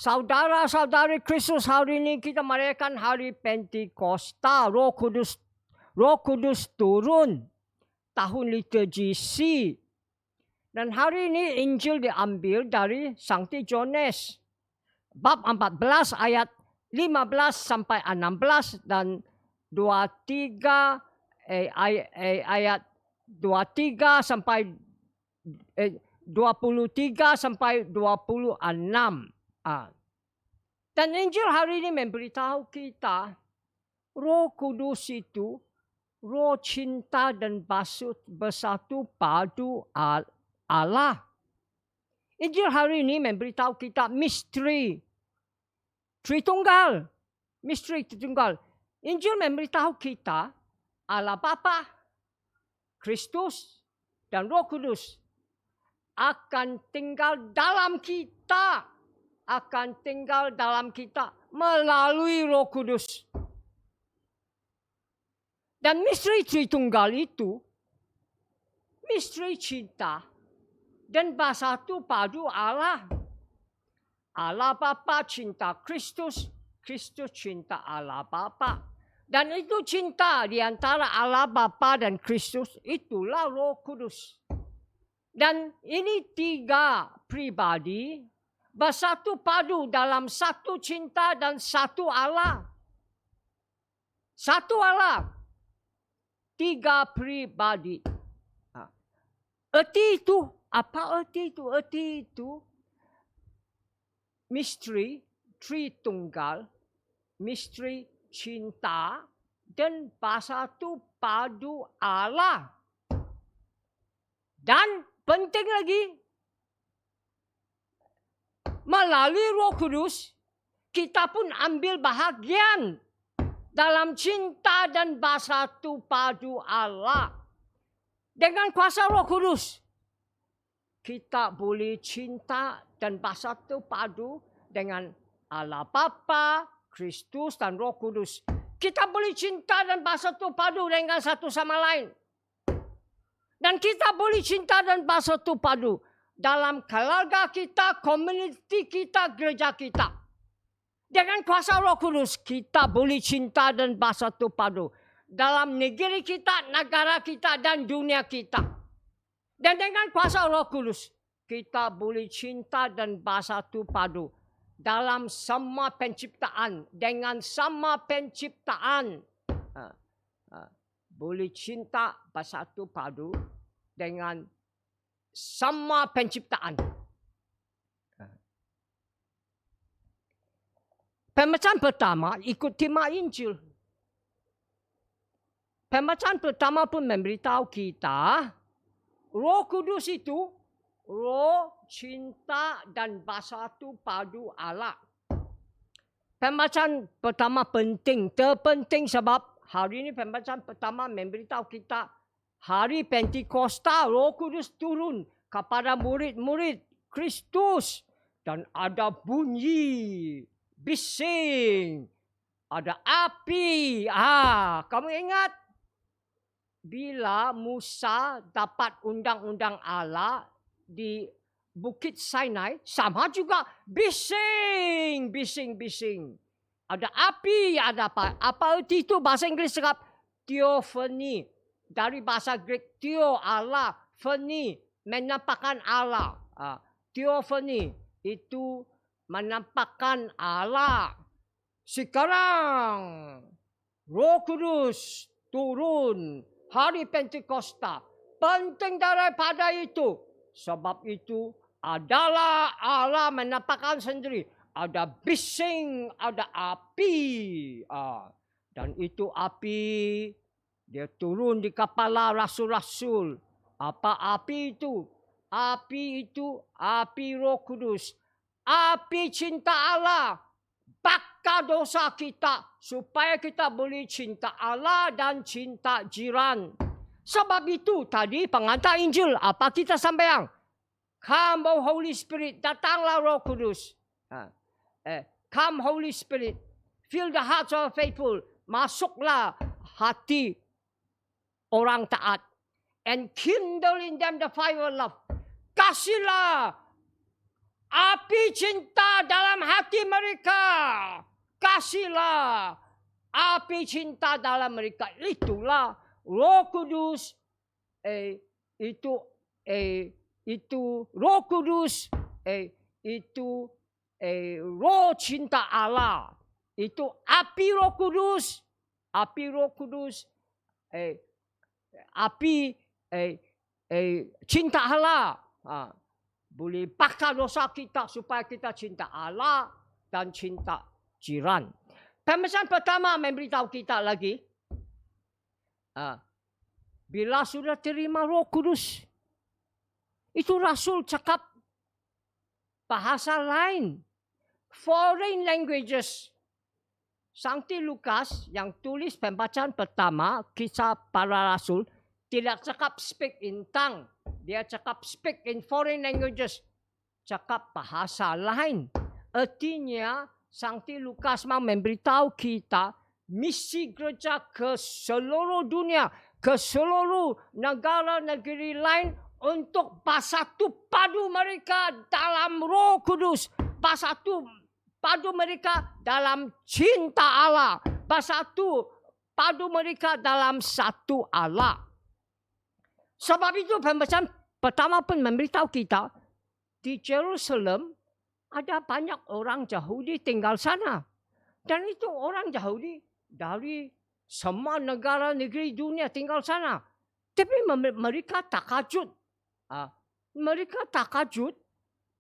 Saudara-saudari Kristus, hari ini kita merayakan hari Pentakosta. Roh Kudus turun. Tahun liturgi C. Dan hari ini Injil diambil dari Sankti Yohanes. Bab 14 ayat 15 sampai 16 dan 23 ayat 23 sampai 23 sampai 26. Dan Injil hari ini memberitahu kita Roh Kudus itu roh cinta dan bersatu padu Allah. Injil hari ini memberitahu kita misteri Tritunggal. Misteri Tritunggal. Injil memberitahu kita Allah Bapa, Kristus, dan Roh Kudus akan tinggal dalam kita. Akan tinggal dalam kita melalui Roh Kudus. Dan misteri Tritunggal itu misteri cinta dan bersatu padu Allah. Allah Bapa cinta Kristus, Kristus cinta Allah Bapa. Dan itu cinta di antara Allah Bapa dan Kristus, itulah Roh Kudus. Dan ini tiga pribadi bersatu padu dalam satu cinta dan satu Allah. Satu Allah. Tiga pribadi. Erti itu, apa erti itu? Erti itu misteri Tritunggal, misteri cinta dan bersatu padu Allah. Dan penting lagi, melalui Roh Kudus, kita pun ambil bahagian dalam cinta dan bersatu padu Allah. Dengan kuasa Roh Kudus, kita boleh cinta dan bersatu padu dengan Allah Bapa, Kristus dan Roh Kudus. Kita boleh cinta dan bersatu padu dengan satu sama lain. Dan kita boleh cinta dan bersatu padu dalam keluarga kita, komuniti kita, gereja kita. Dengan kuasa Roh Kudus, kita boleh cinta dan bersatu padu dalam negeri kita, negara kita, dan dunia kita. Dan dengan kuasa Roh Kudus, kita boleh cinta dan bersatu padu dalam semua penciptaan. Dengan sama penciptaan. Boleh cinta bersatu padu dengan semua penciptaan. Pembacaan pertama ikut tema Injil. Pembacaan pertama pun memberitahu kita Roh Kudus itu roh cinta dan bersatu padu Allah. Pembacaan pertama penting, terpenting sebab hari ini pembacaan pertama memberitahu kita hari Pentakosta, Roh Kudus turun kepada murid-murid Kristus dan ada bunyi bising, ada api. Kamu ingat bila Musa dapat undang-undang Allah di Bukit Sinai, sama juga bising. Ada api, ada apa? Apa itu bahasa Inggris cakap theophany. Dari bahasa Greek theo Allah, phany menampakkan Allah. Theophany itu menampakkan Allah. Sekarang Roh Kudus turun hari Pentakosta. Penting daripada itu. Sebab itu adalah Allah menampakkan sendiri. Ada bising, ada api. Dan itu api, dia turun di kepala rasul-rasul. Apa api itu? Api itu api Roh Kudus. Api cinta Allah. Bakar dosa kita. Supaya kita boleh cinta Allah dan cinta jiran. Sebab itu tadi pengantar Injil. Apa kita sambayang? Come Holy Spirit. Datanglah Roh Kudus. Come Holy Spirit. Fill the hearts of faithful. Masuklah hati orang taat. And kindle in them the fire of love. Kasihlah api cinta dalam hati mereka. Kasihlah api cinta dalam mereka. Itulah Roh Kudus. Itu Roh Kudus. Itu Roh cinta Allah. Itu api Roh Kudus. Api Roh Kudus. Api cinta Allah. Boleh bakar dosa kita supaya kita cinta Allah dan cinta jiran. Pemesan pertama memberitahu kita lagi. Bila sudah terima Roh Kudus, itu Rasul cakap bahasa lain. Foreign languages. Sankti Lukas yang tulis pembacaan pertama, kisah para Rasul, tidak cakap speak in tongue. Dia cakap speak in foreign languages. Cakap bahasa lain. Artinya, Sankti Lukas mau memberitahu kita misi gereja ke seluruh dunia, ke seluruh negara negeri lain untuk bersatu padu mereka dalam Roh Kudus, bersatu padu mereka dalam cinta Allah, bersatu padu mereka dalam satu Allah. Sebab itu pembacaan pertama pun memberitahu kita di Jerusalem ada banyak orang Yahudi tinggal sana. Dan itu orang Yahudi dari semua negara negeri dunia tinggal sana. Tapi mereka takajud. Mereka takajud.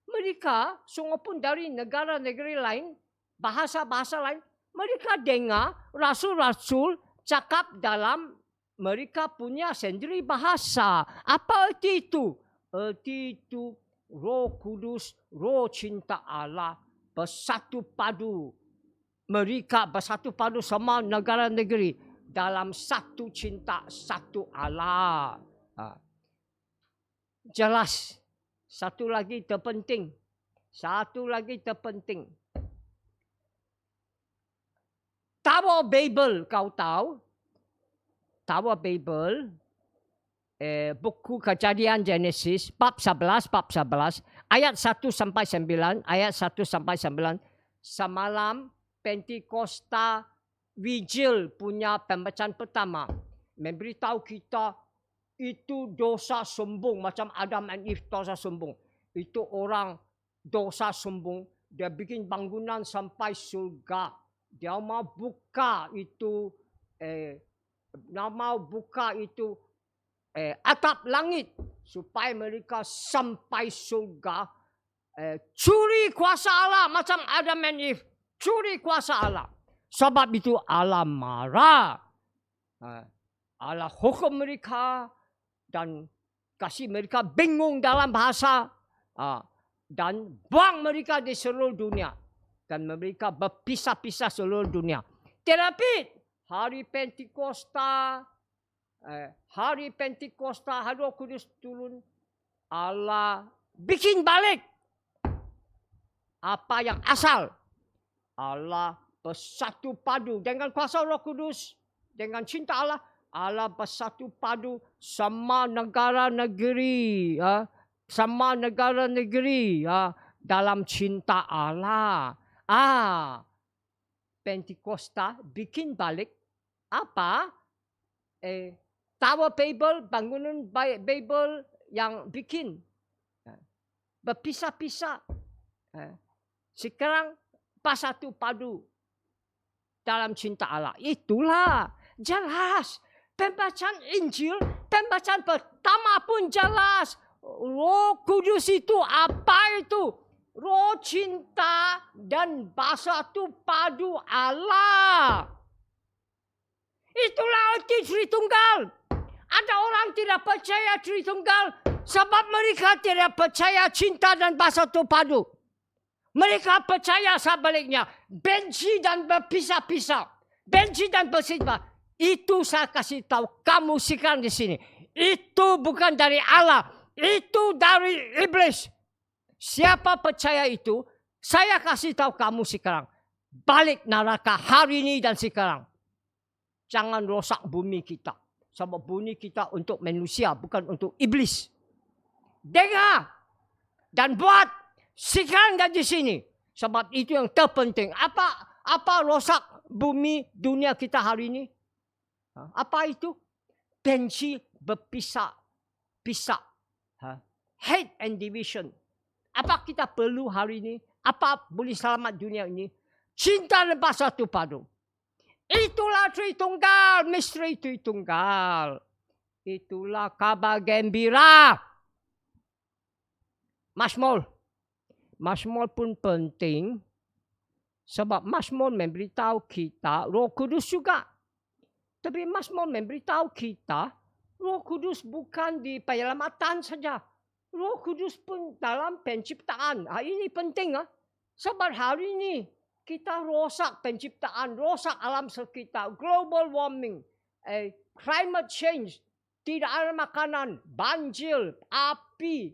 Mereka semua pun dari negara negeri lain, bahasa-bahasa lain. Mereka dengar rasul-rasul cakap dalam mereka punya sendiri bahasa. Apa arti itu? Arti itu Roh Kudus, Roh cinta Allah bersatu padu. Mereka bersatu padu semua negara negeri dalam satu cinta, satu Allah. Jelas. Satu lagi terpenting. Tower Babel kau tahu? Tower Babel, buku Kejadian Genesis, bab 11, ayat 1 sampai 9, semalam Pentakosta Vigil punya pembacaan pertama memberitahu kita itu dosa sombong, macam Adam and Eve dosa sombong. Itu orang dosa sombong, dia bikin bangunan sampai surga. Dia mau buka itu atap langit supaya mereka sampai surga. Curi kuasa Allah macam Adam and Eve. Curi kuasa Allah. Sebab itu Allah marah. Allah hukum mereka dan kasih mereka bingung dalam bahasa. Dan buang mereka di seluruh dunia. Dan mereka berpisah-pisah seluruh dunia. Tetapi hari Pentakosta, hari Roh Kudus turun, Allah bikin balik apa yang asal. Allah bersatu padu dengan kuasa Roh Kudus, dengan cinta Allah. Allah bersatu padu sama negara negeri, dalam cinta Allah. Pentakosta bikin balik apa? Tower Babel, bangunan Babel yang bikin berpisah-pisah. Sekarang bersatu padu dalam cinta Allah. Itulah jelas. Pembacaan Injil, pembacaan pertama pun jelas. Roh Kudus itu apa itu? Roh cinta dan bersatu padu Allah. Itulah arti Tritunggal. Ada orang tidak percaya Tritunggal sebab mereka tidak percaya cinta dan bersatu padu. Mereka percaya sebaliknya. Benci dan berpisah-pisah. Benci dan berpisah. Itu saya kasih tahu kamu sekarang di sini. Itu bukan dari Allah. Itu dari iblis. Siapa percaya itu, saya kasih tahu kamu sekarang. Balik neraka hari ini dan sekarang. Jangan rosak bumi kita. Sebab bumi kita untuk manusia, bukan untuk iblis. Dengar dan buat Sekarang dah di sini. Sebab itu yang terpenting. Apa rosak bumi dunia kita hari ini? Apa itu? Benci berpisah. Hate and division. Apa kita perlu hari ini? Apa boleh selamat dunia ini? Cinta dan bersatu padu. Itulah Tritunggal. Misteri Tritunggal. Itulah kabar gembira. Mazmur pun penting. Sebab Mazmur memberitahu kita Roh Kudus juga. Tapi Mazmur memberitahu kita Roh Kudus bukan di penyelamatan saja. Roh Kudus pun dalam penciptaan. Ini penting. Sebab hari ini kita rosak penciptaan, rosak alam sekitar, global warming, climate change, tidak ada makanan, banjir, api,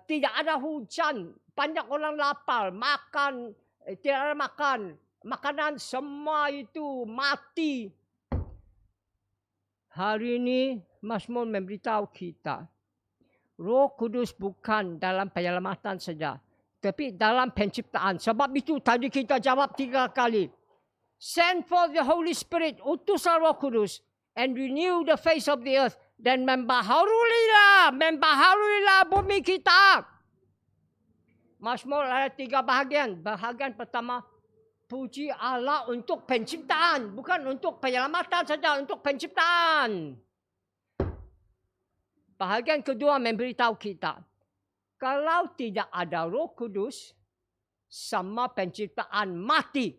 tidak ada hujan, banyak orang lapar, makan, tidak ada makan, makanan semua itu mati. Hari ini Mazmur memberitahu kita, Roh Kudus bukan dalam penyelamatan saja, tapi dalam penciptaan. Sebab itu tadi kita jawab 3 kali. Send forth the Holy Spirit, utuslah Roh Kudus, and renew the face of the earth. Dan membaharuilah bumi kita. Mazmur ada 3 bahagian. Bahagian pertama, puji Allah untuk penciptaan. Bukan untuk penyelamatan saja, untuk penciptaan. Bahagian kedua memberitahu kita, kalau tidak ada Roh Kudus, semua penciptaan mati.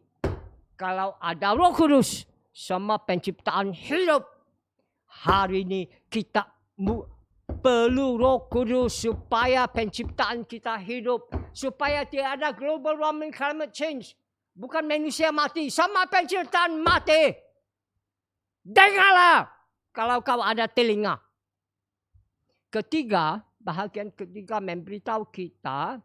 Kalau ada Roh Kudus, semua penciptaan hidup. Hari ini kita perlu Roh Kudus supaya penciptaan kita hidup. Supaya tidak ada global warming, climate change. Bukan manusia mati, semua penciptaan mati. Dengarlah kalau kau ada telinga. Bahagian ketiga memberitahu kita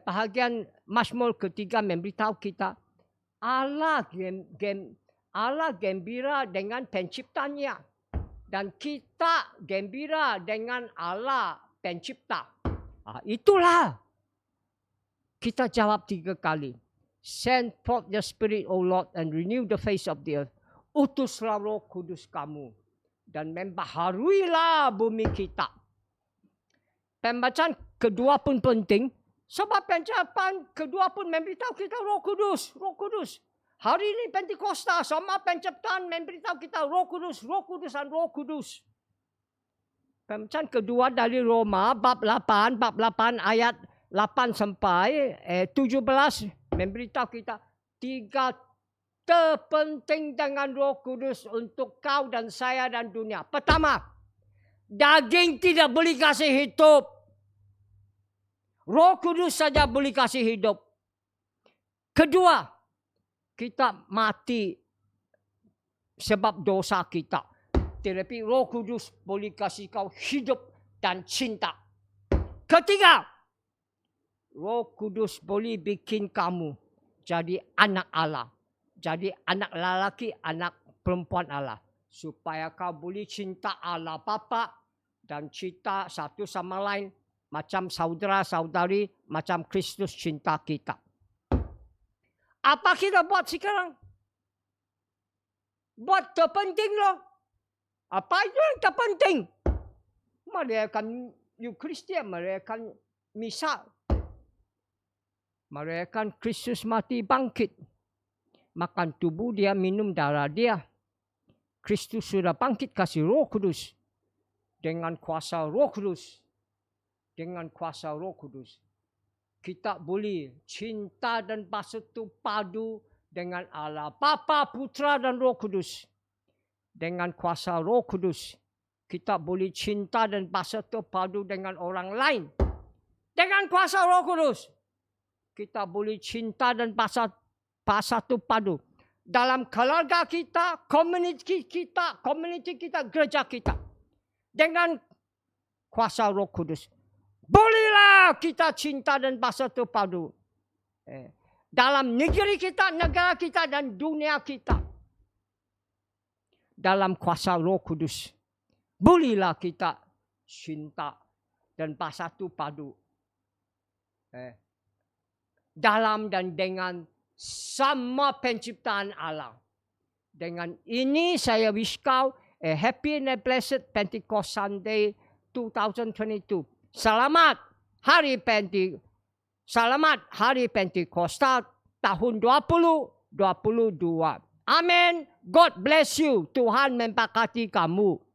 bahagian Mazmur ketiga memberitahu kita Allah gembira dengan penciptanya dan kita gembira dengan Allah pencipta. Itulah kita jawab 3 kali. Send forth the Spirit, O Lord, and renew the face of the earth. Utuslah Roh Kudus kamu dan membaharuilah bumi kita. Pembacaan kedua pun penting. Sebab pencapaian kedua pun memberitahu kita Roh Kudus. Roh Kudus. Hari ini Pentakosta, semua penciptaan memberitahu kita Roh Kudus, Roh Kudus dan Roh Kudus. Pembacaan kedua dari Roma bab 8 ayat 8 sampai 17 memberitahu kita 3 terpenting dengan Roh Kudus untuk kau dan saya dan dunia. Pertama, daging tidak boleh kasih hidup. Roh Kudus saja boleh kasih hidup. Kedua, kita mati sebab dosa kita. Tetapi Roh Kudus boleh kasih kau hidup dan cinta. Ketiga, Roh Kudus boleh bikin kamu jadi anak Allah. Jadi anak lelaki, anak perempuan Allah. Supaya kau boleh cinta Allah Bapa dan cinta satu sama lain. Macam saudara-saudari, macam Kristus cinta kita. Apa kita buat sekarang? Buat terpenting loh. Apa itu yang terpenting? Merayakan Eucharistia, merayakan misa. Merayakan Kristus mati bangkit. Makan tubuh dia, minum darah dia. Kristus sudah bangkit kasih Roh Kudus. Dengan kuasa Roh Kudus. Dengan kuasa Roh Kudus. Kita boleh cinta dan bersatu padu dengan Allah Bapa, Putra dan Roh Kudus. Dengan kuasa Roh Kudus. Kita boleh cinta dan bersatu padu dengan orang lain. Dengan kuasa Roh Kudus. Kita boleh cinta dan bersatu padu dalam keluarga kita, komuniti kita, gereja kita. Dengan kuasa Roh Kudus. Bolehlah kita cinta dan bersatu padu. Dalam negeri kita, negara kita dan dunia kita. Dalam kuasa Roh Kudus. Bolehlah kita cinta dan bersatu padu. Dalam dan dengan sama penciptaan Allah. Dengan ini saya wish kau a happy and a blessed Pentecost Sunday 2022. Selamat Hari Pentecost tahun 2022. Amin. God bless you. Tuhan memberkati kamu.